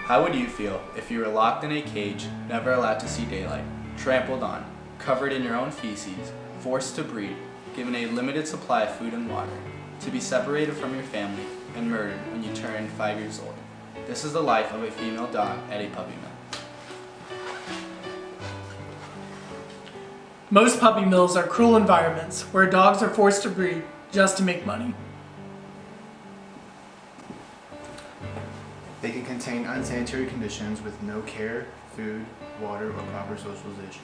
How would you feel if you were locked in a cage, never allowed to see daylight, trampled on, covered in your own feces, forced to breed, given a limited supply of food and water, to be separated from your family and murdered when you turn 5 years old? This is the life of a female dog at a puppy mill. Most puppy mills are cruel environments where dogs are forced to breed just to make money. They can contain unsanitary conditions with no care, food, water, or proper socialization.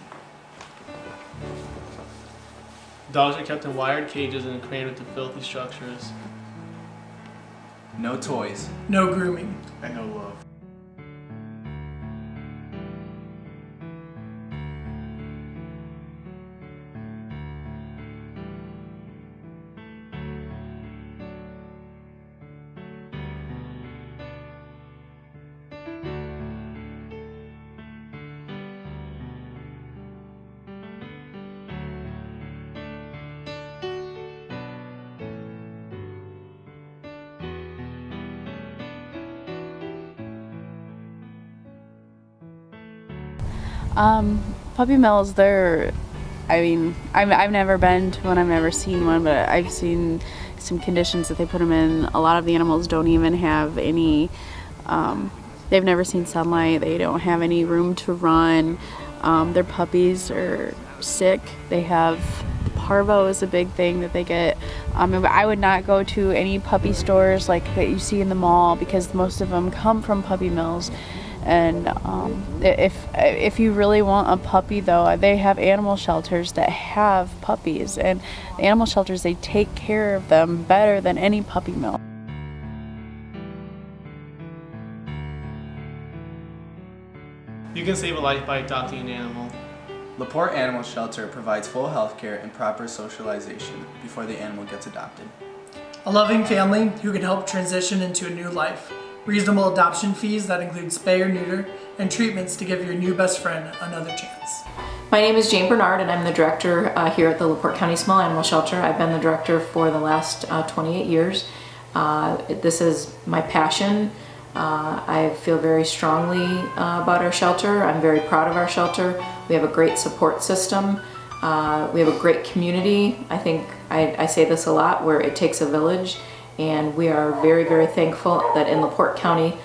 Dogs are kept in wired cages and crammed into filthy structures. No toys, No grooming. And no love. Puppy mills, I've never been to one, I've never seen one, but I've seen some conditions that they put them in. A lot of the animals don't even have any, they've never seen sunlight, they don't have any room to run. Their puppies are sick. They have parvo is a big thing that they get. I would not go to any puppy stores like that you see in the mall because most of them come from puppy mills. And if you really want a puppy, though, they have animal shelters that have puppies, and the animal shelters, they take care of them better than any puppy mill. You can save a life by adopting an animal. the Porte Animal Shelter provides full health care and proper socialization before the animal gets adopted. A loving family who can help transition into a new life. Reasonable adoption fees that include spay or neuter, and treatments to give your new best friend another chance. My name is Jane Bernard and I'm the director here at the LaPorte County Small Animal Shelter. I've been the director for the last 28 years. This is my passion. I feel very strongly about our shelter. I'm very proud of our shelter. We have a great support system. We have a great community. I think I say this a lot, where it takes a village, and we are very, very thankful that in LaPorte County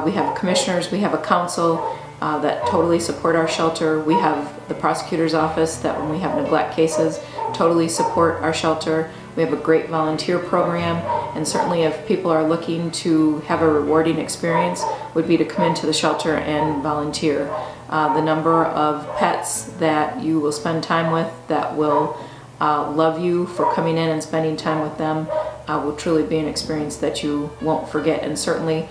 we have commissioners, we have a council that totally support our shelter. We have the prosecutor's office that when we have neglect cases totally support our shelter. We have a great volunteer program, and certainly if people are looking to have a rewarding experience would be to come into the shelter and volunteer. The number of pets that you will spend time with that will love you for coming in and spending time with them will truly be an experience that you won't forget. And certainly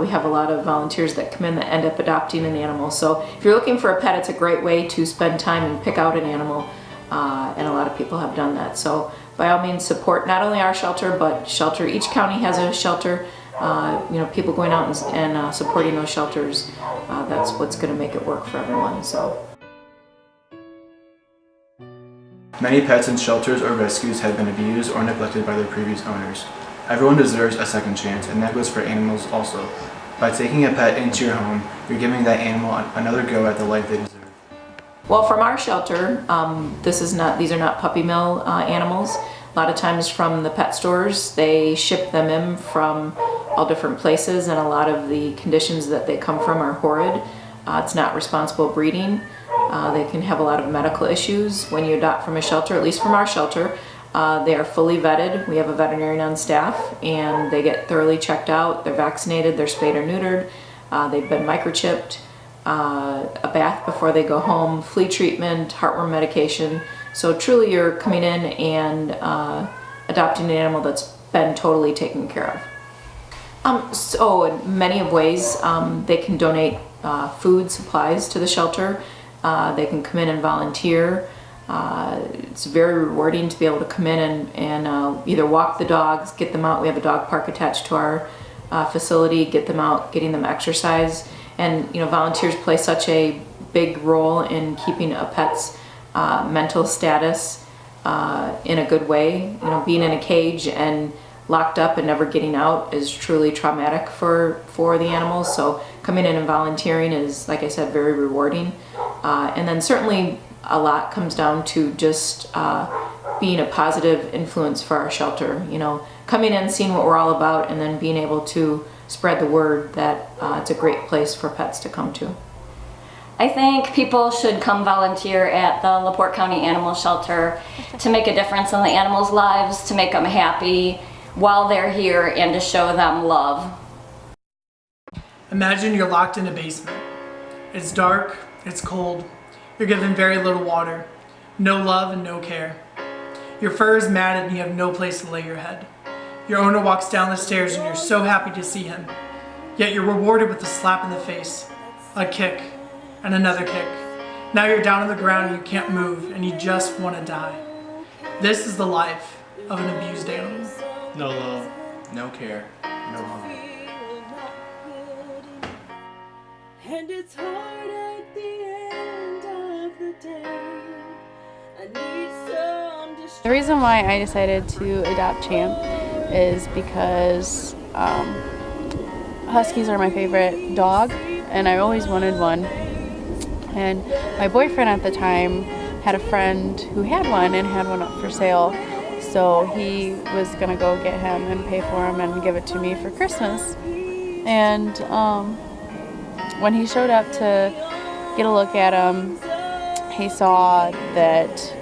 we have a lot of volunteers that come in that end up adopting an animal. So if you're looking for a pet, it's a great way to spend time and pick out an animal, and a lot of people have done that. So by all means, support not only our shelter, but shelter. Each county has a shelter. People going out and supporting those shelters. That's what's going to make it work for everyone. So. Many pets in shelters or rescues have been abused or neglected by their previous owners. Everyone deserves a second chance, and that goes for animals also. By taking a pet into your home, you're giving that animal another go at the life they deserve. Well, from our shelter, these are not puppy mill animals. A lot of times from the pet stores, they ship them in from all different places, and a lot of the conditions that they come from are horrid. It's not responsible breeding. They can have a lot of medical issues when you adopt from a shelter, at least from our shelter. They are fully vetted. We have a veterinarian on staff, and they get thoroughly checked out. They're vaccinated, they're spayed or neutered, they've been microchipped, a bath before they go home, flea treatment, heartworm medication. So truly you're coming in and adopting an animal that's been totally taken care of. So in many of ways, they can donate food supplies to the shelter. They can come in and volunteer. It's very rewarding to be able to come in and either walk the dogs, get them out. We have a dog park attached to our facility, get them out, getting them exercise. And volunteers play such a big role in keeping a pet's mental status in a good way. Being in a cage and locked up and never getting out is truly traumatic for the animals. So coming in and volunteering is, like I said, very rewarding. And then certainly a lot comes down to just being a positive influence for our shelter. You know, coming in, seeing what we're all about, and then being able to spread the word that it's a great place for pets to come to. I think people should come volunteer at the LaPorte County Animal Shelter to make a difference in the animals' lives, to make them happy while they're here, and to show them love. Imagine you're locked in a basement. It's dark, it's cold, you're given very little water, no love and no care. Your fur is matted and you have no place to lay your head. Your owner walks down the stairs and you're so happy to see him. Yet you're rewarded with a slap in the face, a kick, and another kick. Now you're down on the ground and you can't move and you just want to die. This is the life of an abused animal. No love. No care. No love. And it's hard at the end of the day. I need some The reason why I decided to adopt Champ is because Huskies are my favorite dog, and I always wanted one. And my boyfriend at the time had a friend who had one and had one up for sale, so he was gonna go get him and pay for him and give it to me for Christmas. And when he showed up to get a look at him, he saw that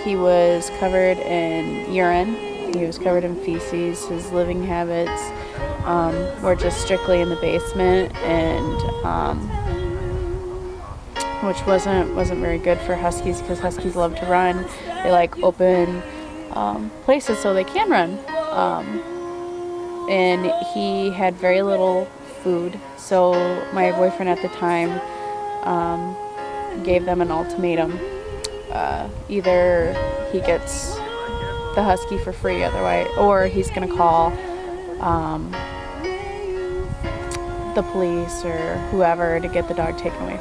he was covered in urine, he was covered in feces. His living habits were just strictly in the basement, and which wasn't very good for Huskies, because Huskies love to run. They like open places so they can run. And he had very little food, so my boyfriend at the time gave them an ultimatum. Either he gets the Husky for free, otherwise, or he's gonna call the police or whoever to get the dog taken away.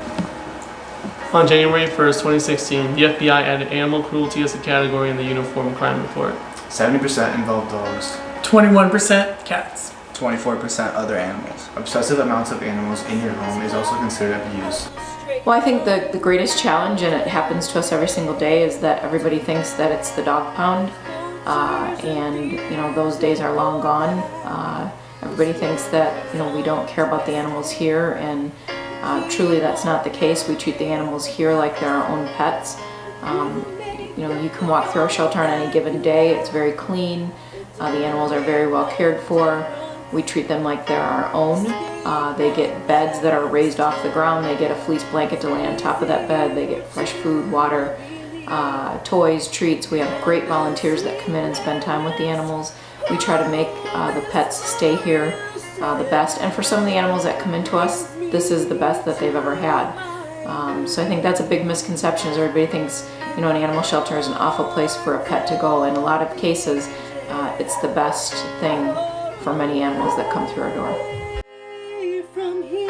On January 1st, 2016, the FBI added animal cruelty as a category in the Uniform Crime Report. 70% involve dogs. 21% cats. 24% other animals. Obsessive amounts of animals in your home is also considered abuse. Well, I think the greatest challenge, and it happens to us every single day, is that everybody thinks that it's the dog pound. And, you know, those days are long gone. Everybody thinks that, you know, we don't care about the animals here, and truly that's not the case. We treat the animals here like they're our own pets. You know, you can walk through our shelter on any given day. It's very clean. The animals are very well cared for. We treat them like they're our own. They get beds that are raised off the ground. They get a fleece blanket to lay on top of that bed. They get fresh food, water, toys, treats. We have great volunteers that come in and spend time with the animals. We try to make the pets stay here the best. And for some of the animals that come into us, this is the best that they've ever had. So I think that's a big misconception, is everybody thinks, you know, an animal shelter is an awful place for a pet to go. In a lot of cases, it's the best thing for many animals that come through our door. from here,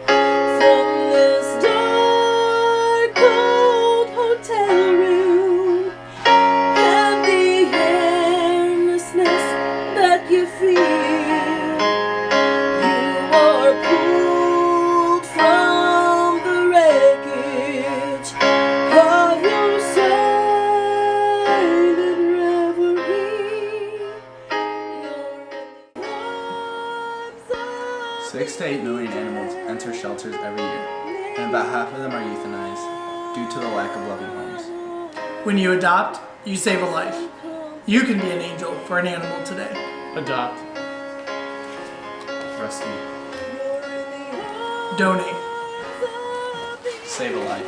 from this dark old hotel room, and the aimlessness that you feel. You are pulled from the wreckage of your silent reverie. You're 6 to 8 million animals enter shelters every year, and about half of them are euthanized due to the lack of loving homes. When you adopt, you save a life. You can be an angel for an animal today. Adopt. Rescue. Donate. Save a life.